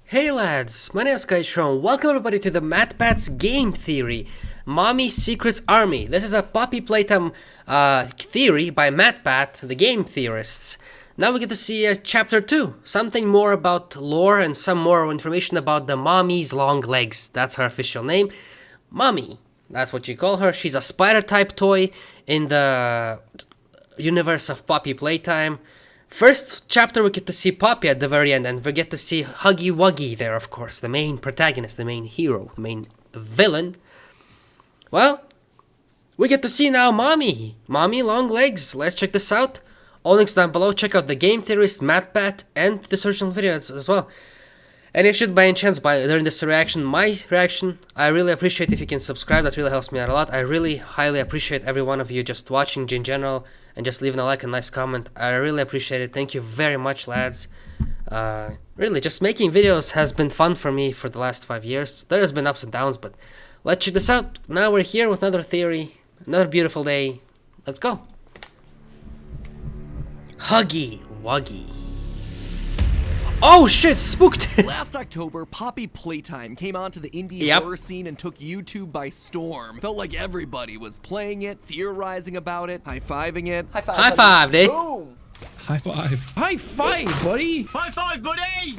Hey lads, my name is Skychrew and welcome everybody to the MatBat's Game Theory, Mommy's Secrets Army. This is a Poppy Playtime theory by MatBat, the Game Theorists. Now we get to see Chapter 2, something more about lore and some more information about the Mommy's long legs. That's her official name. Mommy, that's what you call her. She's a spider-type toy in the universe of Poppy Playtime. First chapter we get to see Poppy at the very end, and we get to see Huggy Wuggy there, of course, the main protagonist, the main hero, the main villain. Well, we get to see now Mommy. Mommy, long legs. Let's check this out. All links down below. Check out the Game Theorist, MatBat, and the original videos as well. And if you should by any chance, during this reaction, my reaction, I really appreciate if you can subscribe. That really helps me out a lot. I really highly appreciate every one of you just watching in general and just leaving a like and nice comment. I really appreciate it. Thank you very much, lads. Really, just making videos has been fun for me for the last 5 years. There has been ups and downs, but let's check this out. Now we're here with another theory, another beautiful day. Let's go. Huggy Wuggy. Oh shit, spooked! Last October, Poppy Playtime came onto the indie horror scene and took YouTube by storm. Felt like everybody was playing it, theorizing about it, high-fiving it. High five, dude. Boom! High five. High five, buddy. High five, buddy!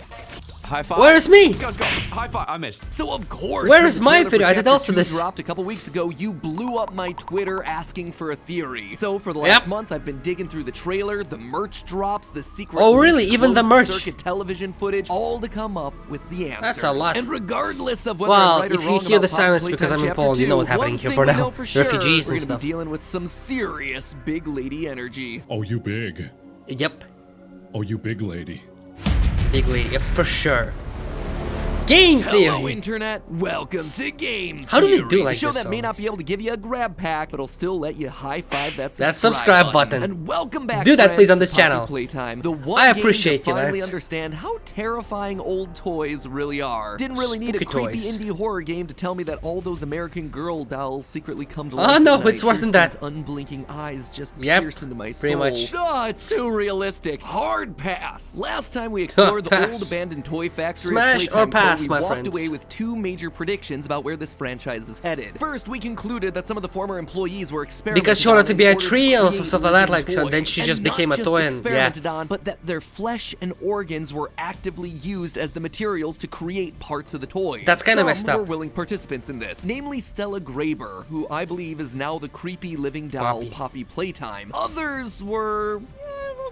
High five. Where's me? Let's go. High five. I missed. So of course, Where when is the my trailer for video? I did Chapter also 2 this. dropped a couple weeks ago, you blew up my Twitter asking for a theory. So for the last month, I've been digging through the trailer, the merch drops, the secret really? Even the merch? circuit television footage, all to come up with the answer. That's a lot. And regardless of whether Well, I'm right or if you wrong hear about the silence Poppy because I'm in Playtime Poland, you know what's Chapter 2, happening here one for thing we now. know for sure, Refugees we're and gonna stuff. be dealing with some serious big lady energy. Oh, you big. Yep. Oh, you big lady. Big lady, yeah, for sure. Game Theory! Hello, Internet. Welcome to Game Theory. How do we do like a show this that may not songs? be able to give you a grab pack, but it'll still let you high-five that subscribe button. And welcome back, Do that, friends, please, on to this Poppy channel. Playtime, the one I game appreciate to you, finally lads. understand how terrifying old toys really are. Didn't really need a Spooky creepy toys. indie horror game to tell me that all those American Girl dolls secretly come to Oh, life. no, at night. it's worse than that. Kirsten's unblinking eyes just Yep, pierce into my soul. pretty much. Oh, it's too realistic. Hard pass. Last time we explored the Pass. old abandoned toy factory Smash of Playtime or pass, Co., we my walked friends. away with two major predictions about where this franchise is headed. First, we concluded that some of the former employees were experimented Because she wanted on to in be a order tree or some create stuff like that, living like, so toys. then she And just not became a just toy and, yeah. experimented on, but that their flesh and organs were actively used as the materials to create parts of the toys. That's kinda Some messed up. were willing participants in this, namely Stella Graber, who I believe is now the creepy living doll Poppy Playtime. Others were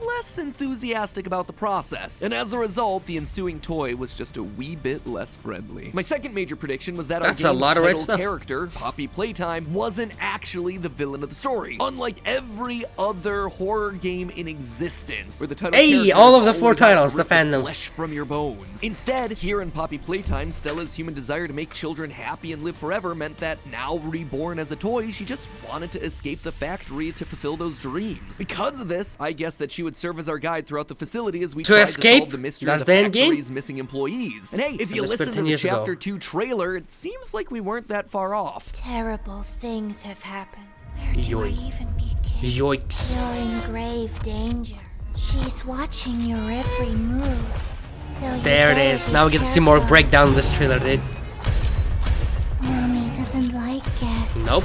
less enthusiastic about the process, and as a result, the ensuing toy was just a wee bit less friendly. My second major prediction was that That's our a game's lot of red title stuff. character, Poppy Playtime, wasn't actually the villain of the story. Unlike every other horror game in existence, where the title Hey, character all is of the four always out to titles, the rip fan knows. flesh from your bones. Instead, here in Poppy Playtime, Stella's human desire to make children happy and live forever meant that now reborn as a toy, she just wanted to escape the factory to fulfill those dreams. Because of this, I guess that she would serve as our guide throughout the facility as we tried escape? to solve the mystery That's of the the end game? factory's missing employees. And hey, if you this listen been to 10 the years ago. Chapter 2 trailer, it seems like we weren't that far off. Terrible things have happened. Where do I Yoink. even begin? Yoicks. You're in grave danger. She's watching your every move. So you There it better is. be Now we get to see more careful. breakdown in this trailer, dude. Mommy doesn't like guests. Nope.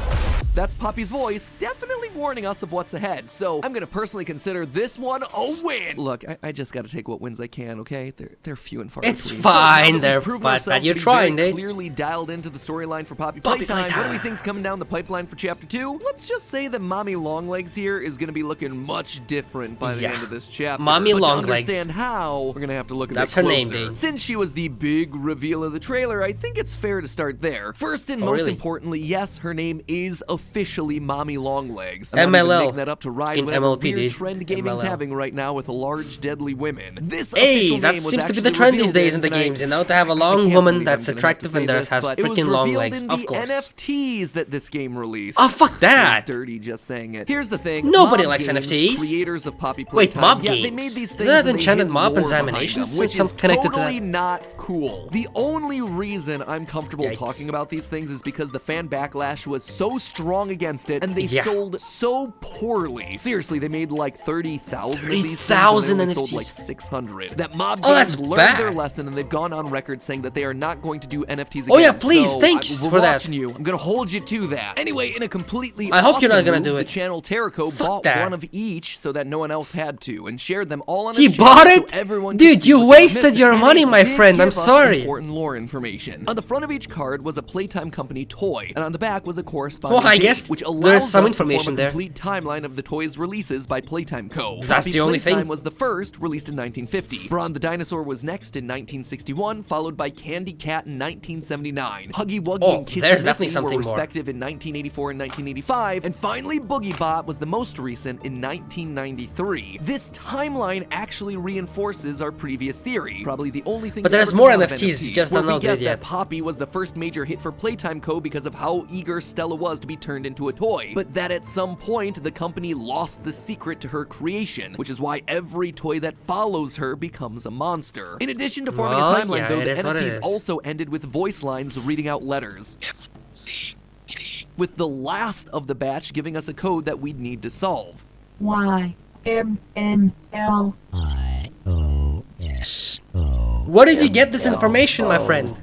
That's Poppy's voice, definitely warning us of what's ahead, so I'm gonna personally consider this one a win! Look, I just gotta take what wins I can, okay? They're few and far It's between. fine, So now that they're we've proven but ourselves you're to be trying, very dude. clearly dialed into the storyline for Poppy Poppy Playtime, what do we Playtime. think's coming down the pipeline for Chapter 2? Let's just say that Mommy Longlegs here is gonna be looking much different by the Yeah. end of this chapter. Mommy but Longlegs. to understand how, we're gonna have to look a That's bit her name, closer. dude. Since she was the big reveal of the trailer, I think it's fair to start there. First and Oh, most really? importantly, yes, her name is officially Mommy Longlegs. I'm not even MLL. making that up to ride In whatever MLP, weird dude. trend gaming's MLL. having right now with large deadly women. This Hey, official that name was seems to be the actually trend these revealed days in the and I- games, you know, to have a I long can't woman believe that's I'm gonna have to attractive say and this, has but it was freaking long revealed legs. in Of the course. NFTs that this game released. Oh, fuck that! Dirty just saying it. Here's the thing. Nobody Mob likes Games, NFTs. Creators of Poppy Wait, Playtime, mob yeah, games? they made these Isn't things that and they Enchanted hid Mob lore Examinations? behind them, which Some is connected to that? totally not cool. The only reason I'm comfortable Yikes. talking about these things is because the fan backlash was so strong against it, and they sold so poorly. Seriously, they made like 30,000 of these things, 30,000 and they sold NFTs. like 600. That Mob that's Games learned bad. their lesson, and they've gone on record saying that they are not going to do NFTs again. Oh yeah, please, so thanks we're for that. watching you. I'm gonna hold you to that. Anyway, in a completely I hope you're not awesome gonna move, do the it. channel Terrico bought that. one of each so that no one else had to, and shared them all on He his channel bought so it? everyone could Dude, see you what they were wasted missing. your And money, it my did friend. give I'm us sorry. Important lore information. On the front of each card was a Playtime Company toy, and on the back was a corresponding Well, I date, guess which allows there's some us to form information a there. complete timeline of the toys' releases by Playtime Co. That's Poppy the only Playtime thing. was the first, released in 1950. Brawn the Dinosaur was next in 1961, followed by Candy Cat in 1979. Huggy Wuggy Oh, and Kissy there's Missy definitely something were more. respective in 1984 and 1985, and finally Boogie Bot was the most recent in 1993. This timeline actually reinforces our previous theory. Probably the only thing But we there's ever more know of NFTs, NFTs, just where don't we know guessed it yet. that Poppy was the first major hit for Playtime Co. because of how eager Stella was to be turned into a toy, but that at some point the company lost the secret to her creation, which is why every toy that follows her becomes a monster. In addition to forming Well, a timeline, yeah, though, it the is what it NFTs is. also ended with voice lines reading out letters, with the last of the batch giving us a code that we'd need to solve. YMNL. Where did you get this information, my friend?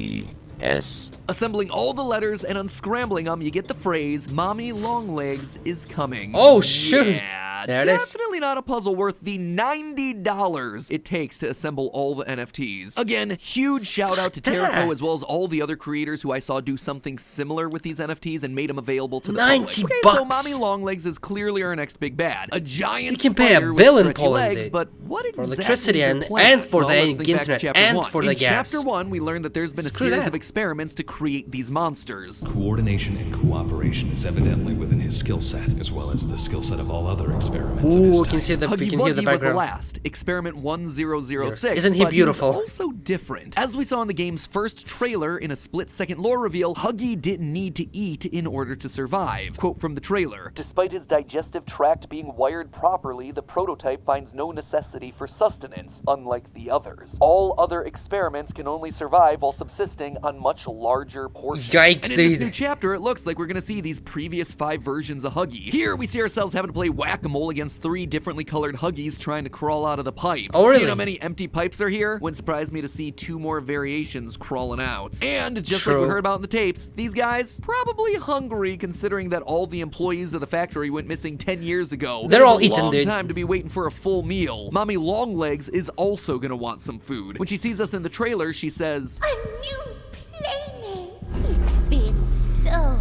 MGBNCYGS. Assembling all the letters and unscrambling them, you get the phrase, Mommy Longlegs is coming. Oh, shoot. Yeah, There it is. definitely not a puzzle worth the $90 it takes to assemble all the NFTs. Again, huge shout out to Terrico as well as all the other creators who I saw do something similar with these NFTs and made them available to the public. $90 Okay, so Mommy Longlegs is clearly our next big bad. A giant You can pay a spider bill with in stretchy Poland, legs, dude. but what For exactly electricity is her and- plan? and for the Well, let's think back to internet chapter and one. for the In gas. chapter 1, we learned that there's been a Screw series that. of experiments to create these monsters. Coordination and cooperation is evidently within his skill set, as well as the skill set of all other experiments. of Ooh, his we can type. see the we Huggy can hear the Wuggy was the background. last, experiment 1006. Isn't he but beautiful? He was also different. As we saw in the game's first trailer, in a split-second lore reveal, Huggy didn't need to eat in order to survive. Quote from the trailer: "Despite his digestive tract being wired properly, the prototype finds no necessity for sustenance, unlike the others. All other experiments can only survive while subsisting on much larger portions." Yikes, and in this dude. new chapter, it looks like we're gonna see these previous 5 versions of Huggy. Here, we see ourselves having to play whack-a-mole against 3 differently colored Huggies trying to crawl out of the pipes. Oh, really? See how many empty pipes are here? Wouldn't surprise me to see 2 more variations crawling out. And just like we True. heard about in the tapes, these guys probably hungry considering that all the employees of the factory went missing 10 years ago. They're That is all a eaten, long dude. time to be waiting for a full meal. Mommy Longlegs is also gonna want some food. When she sees us in the trailer, she says, A new playmate. It's been so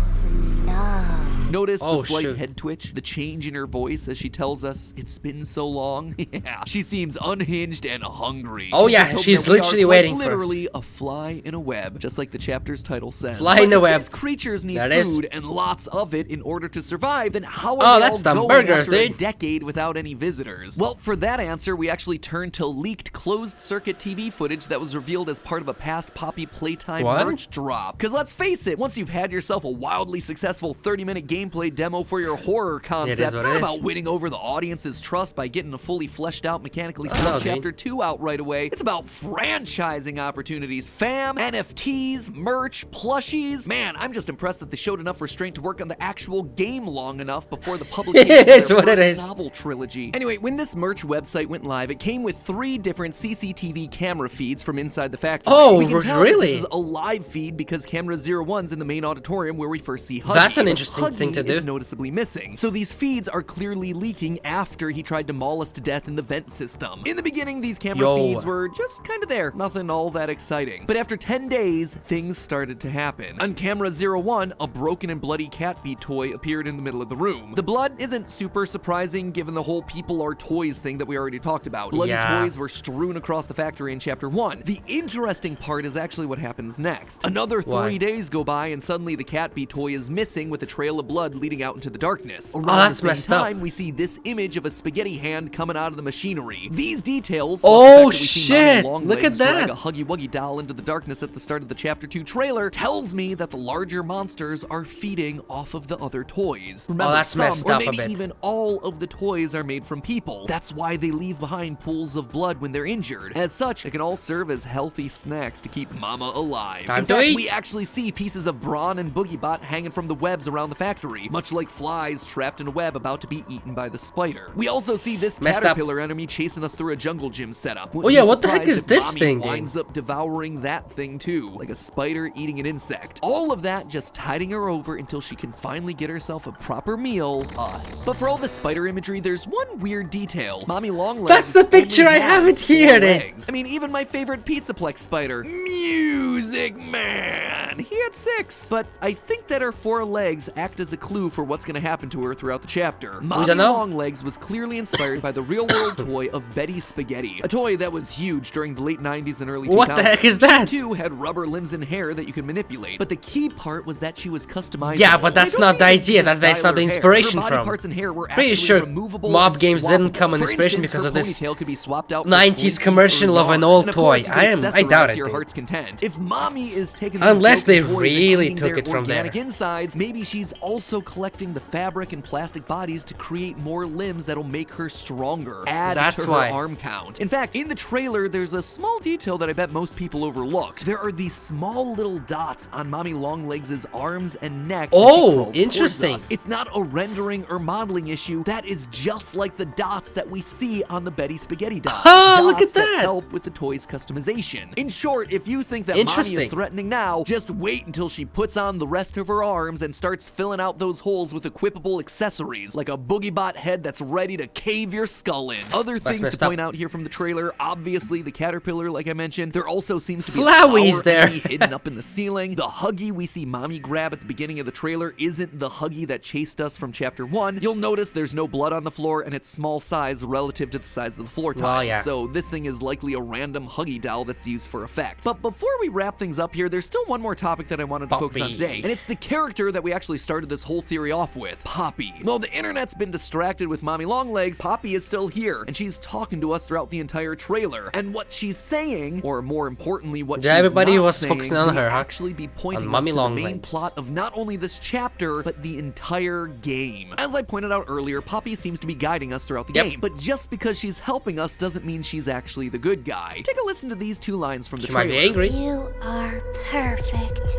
long. notice Oh, the slight shoot. head twitch, the change in her voice as she tells us it's been so long. Yeah, she seems unhinged and hungry. Oh, yeah, just hoping she's that we are literally quite waiting for us. literally a fly in a web, just like the chapter's title says. Fly But in a if web. These creatures need There it is. food and lots of it in order to survive. Then how Oh, are they that's all them going burgers, after a dude. decade without any visitors? Well, for that answer, we actually turned to leaked closed-circuit TV footage that was revealed as part of a past Poppy Playtime What? merch drop. Because let's face it, once you've had yourself a wildly successful 30-minute gameplay demo for your horror concept, it's what not it is. about winning over the audience's trust by getting a fully fleshed out, mechanically no, sound dude. Chapter 2 out right away. It's about franchising opportunities, fam, NFTs, merch, plushies. Man, I'm just impressed that they showed enough restraint to work on the actual game long enough before the publication It of is their what it first is. novel trilogy. Anyway, when this merch website went live, it came with 3 different CCTV camera feeds from inside the factory. Oh, we can tell really? that this is a live feed because camera 01's in the main auditorium where we first see Huggy. That's an But interesting thing to Huggy do. is noticeably missing. So these feeds are clearly leaking after he tried to maul us to death in the vent system. In the beginning, these camera Yo. feeds were just kind of there. Nothing all that exciting. But after 10 days, things started to happen. On camera 01, a broken and bloody cat bee toy appeared in the middle of the room. The blood isn't super surprising given the whole people are toys thing that we already talked about. Bloody Yeah. toys were strewn across the factory in chapter 1. The interesting part is actually what happens next. Another 3 What? days go by and suddenly the cat bee toy is missing with a trail of blood blood leading out into the darkness. Around that's the same messed up. time, we see this image of a spaghetti hand coming out of the machinery. These details, Oh, plus the fact that we see Mommy shit. Longlegs Look at drag that. a Huggy Wuggy doll into the darkness at the start of the Chapter 2 trailer, tells me that the larger monsters are feeding off of the other toys. Remember, that's some, messed or up a maybe bit. even all of the toys are made from people. That's why they leave behind pools of blood when they're injured. As such, it can all serve as healthy snacks to keep Mama alive. Time In to fact, eat. we actually see pieces of Brawn and Boogiebot hanging from the webs around the factory, much like flies trapped in a web about to be eaten by the spider. We also see this Messed up. caterpillar enemy chasing us through a jungle gym setup. Oh yeah, what the heck is this Mommy thing? winds up devouring that thing too, like a spider eating an insect. All of that just tiding her over until she can finally get herself a proper meal, us. But for all the spider imagery, there's one weird detail. Mommy Longlegs That's the only picture, I have has it here, 4 then. legs. I mean, even my favorite Pizzaplex spider, Music Man, he had 6. But I think that her 4 legs act as a clue for what's gonna happen to her throughout the chapter. Mommy don't know. Longlegs was clearly inspired by the real-world toy of Betty Spaghetti, a toy that was huge during the late 90s and early 2000s. What the heck is that? She too had rubber limbs and hair that you could manipulate, but the key part was that she was customizable. Yeah, but that's And I not don't the mean idea. just That's style not the her hair. inspiration Her body from. parts and hair were Pretty actually sure removable mob and games didn't come an swappable. For inspiration instance, because her of this ponytail could be swapped out for 90s slinkies commercial or of an yarn. old And of course, toy. you could I doubt accessorize it, to your dude. heart's content. If Mommy is taking these Unless they broken toys and really eating took their it from there. organic insides, maybe she's also collecting the fabric and plastic bodies to create more limbs that'll make her stronger. Add That's to her why. arm count. In fact, in the trailer, there's a small detail that I bet most people overlooked. There are these small little dots on Mommy Longlegs' arms and neck. as she Oh, crawls towards interesting. us. It's not a rendering or modeling issue. That is just like the dots that we see on the Betty Spaghetti dolls. Ah, look Dots at that. help with the toy's customization. In short, if you think that Mommy Interesting. is threatening now, just wait until she puts on the rest of her arms and starts filling out those holes with equipable accessories, like a Boogiebot head that's ready to cave your skull in. Other things to messed up. point out here from the trailer, obviously the caterpillar, like I mentioned. There also seems to be Flowey's a flower there. enemy hidden up in the ceiling. The Huggy we see Mommy grab at the beginning of the trailer isn't the Huggy that chased us from Chapter 1. You'll notice there's no blood on the floor and it's small size relative to the size of the floor tiles. yeah. So this thing is likely a random Huggy doll that's used for effect. But before we wrap things up here, there's still one more topic that I wanted to focus on Poppy. today, and it's the character that we actually started this whole theory off with, Poppy. Well, the internet's been distracted with Mommy Longlegs. Poppy is still here, and she's talking to us throughout the entire trailer. And what she's saying, or more importantly, what Yeah, she's everybody not was saying, focusing on may her, huh? actually be pointing On us Mommy to the main Longlegs. plot of not only this chapter, but the entire game. As I pointed out earlier, Poppy seems to be guiding us throughout the Yep. game, but just because she's helping us doesn't mean she's actually the good guy. Take a listen to these 2 lines from the She might trailer. be angry. You are perfect.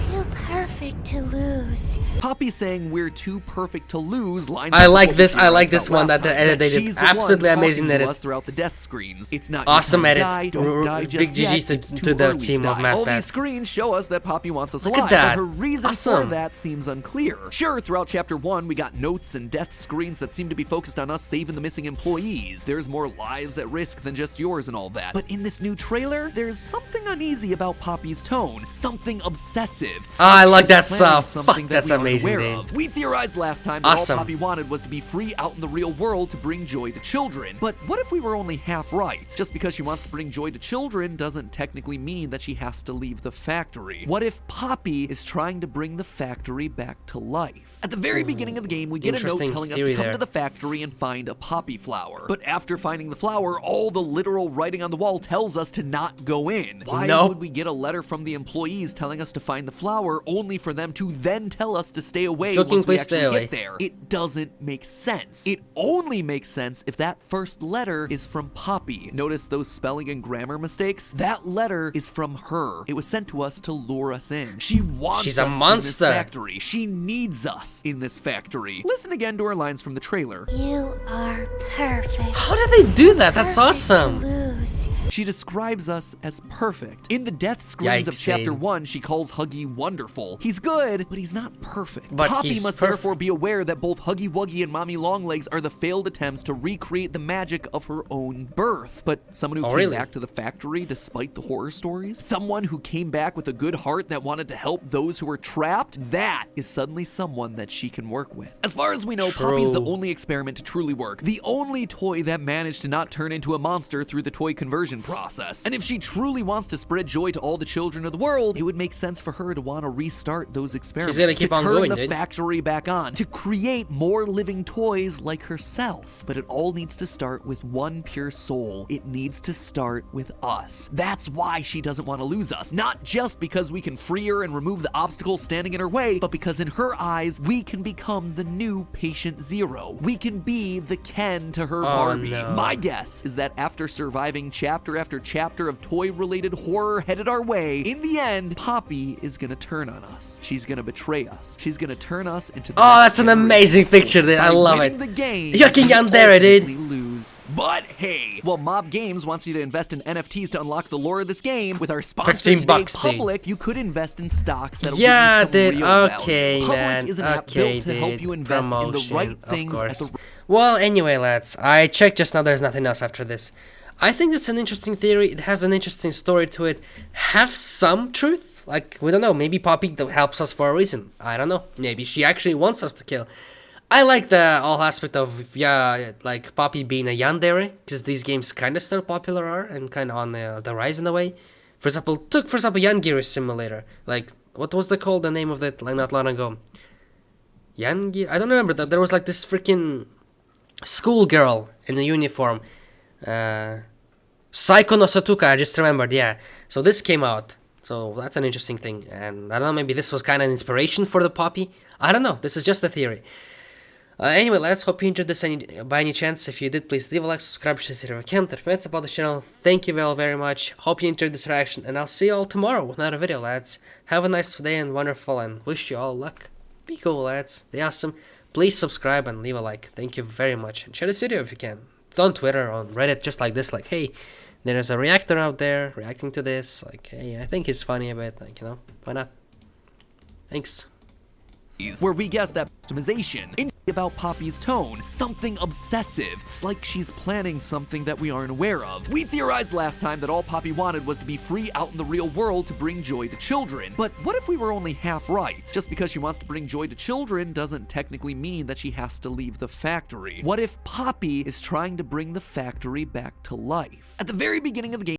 Too perfect to lose. Poppy saying we're too perfect to lose lines I up with like what we this- I like theorized this about one last that time, they did she's the one absolutely amazing talking to edit. us throughout the death screens. It's not Awesome your time to edit. die, don't die just Big GGs yet, to- it's to too the early team to of die. Matt All Pat. these screens show us that Poppy wants us Look alive, at that. but her reason Awesome. for that seems unclear. Sure, throughout Chapter 1, we got notes and death screens that seem to be focused on us saving the missing employees. There's more lives at risk than just yours and all that. But in this new trailer, there's something uneasy about Poppy's tone, something obsessive. I like She's that planning stuff. something Fuck, that that's we aren't amazing, aware dude. of. We theorized last time that Awesome. all Poppy wanted was to be free out in the real world to bring joy to children. But what if we were only half right? Just because she wants to bring joy to children doesn't technically mean that she has to leave the factory. What if Poppy is trying to bring the factory back to life? At the very beginning of the game, we get a note Interesting telling us to theory come there. to the factory and find a poppy flower. But after finding the flower, all the literal writing on the wall tells us to not go in. Why No. would we get a letter from the employees telling us to find the flower only for them to then tell us to stay away Joking, once we please stay actually away. get there? It doesn't make sense. It only makes sense if that first letter is from Poppy. Notice those spelling and grammar mistakes? That letter is from her. It was sent to us to lure us in. She wants She's a us in monster. this factory. She needs us in this factory. Listen again to her lines from the trailer. You are perfect. How did they do that? That's Perfect awesome. To lose. She describes us as perfect. In the death screens of Yikes, Chapter dude. 1, she calls Huggy wonderful. He's good, but he's not perfect. But Poppy he's must perfect. therefore be aware that both Huggy Wuggy and Mommy Longlegs are the failed attempts to recreate the magic of her own birth. But someone who Oh, came really? back to the factory despite the horror stories? Someone who came back with a good heart that wanted to help those who were trapped? That is suddenly someone that she can work with. As far as we know, Poppy's the True. only experiment to truly work. The only toy that managed to not turn into a monster through the toy conversion process. And if she truly wants to spread joy to all the children of the world, it would make sense for her to want to restart those experiments. She's gonna keep to on turn going, the dude. factory back on, to create more living toys like herself. But it all needs to start with one pure soul. It needs to start with us. That's why she doesn't want to lose us. Not just because we can free her and remove the obstacles standing in her way, but because in her eyes, we can become the new Patient Zero. We can be the Ken to her Barbie. no. My guess is that after surviving chapter after chapter of toy-related horror headed our way, in the end, Poppy is gonna turn on us. She's gonna betray us. She's gonna turn us into the Oh, next that's an generation. amazing picture, dude. I By love winning it. the game, Yucking we yandere, dude. ultimately lose. But hey, well, Mob Games wants you to invest in NFTs to unlock the lore of this game. With our sponsor 15 today, bucks, dude. Public, you could invest in stocks that'll Yeah, give you some dude. real Okay, value. man. Public is an app Okay, built to help dude. you invest in the Promotion, right of things at course. the Well, anyway, lads, I checked just now. There's nothing else after this. I think it's an interesting theory. It has an interesting story to it. Have some truth. Like, we don't know. Maybe Poppy helps us for a reason. I don't know. Maybe she actually wants us to kill. I like the whole aspect of, yeah, like Poppy being a yandere, because these games kind of still popular are and kind of on the rise in a way. For example, Yangiri Simulator. Like, what was the name of it, like, not long ago? Yangi? I don't remember. That there was like this freaking schoolgirl in a uniform. Saiko no Satuka, I just remembered, yeah. So this came out. So that's an interesting thing. And I don't know, maybe this was kind of an inspiration for the Poppy. I don't know. This is just a theory. Anyway, lads, hope you enjoyed this by any chance. If you did, please leave a like, subscribe, share if you can. If it's about the channel, thank you all very much. Hope you enjoyed this reaction, and I'll see you all tomorrow with another video, lads. Have a nice day and wonderful, and wish you all luck. Be cool, lads. Stay awesome. Please subscribe and leave a like. Thank you very much. And share this video if you can. On Twitter, on Reddit, just like this. Like, hey, there's a reactor out there reacting to this. Like, hey, I think he's funny a bit. Like, you know, why not? Thanks. where we guess that customization about Poppy's tone, something obsessive. It's like she's planning something that we aren't aware of. We theorized last time that all Poppy wanted was to be free out in the real world to bring joy to children. But what if we were only half right? Just because she wants to bring joy to children doesn't technically mean that she has to leave the factory. What if Poppy is trying to bring the factory back to life? At the very beginning of the game,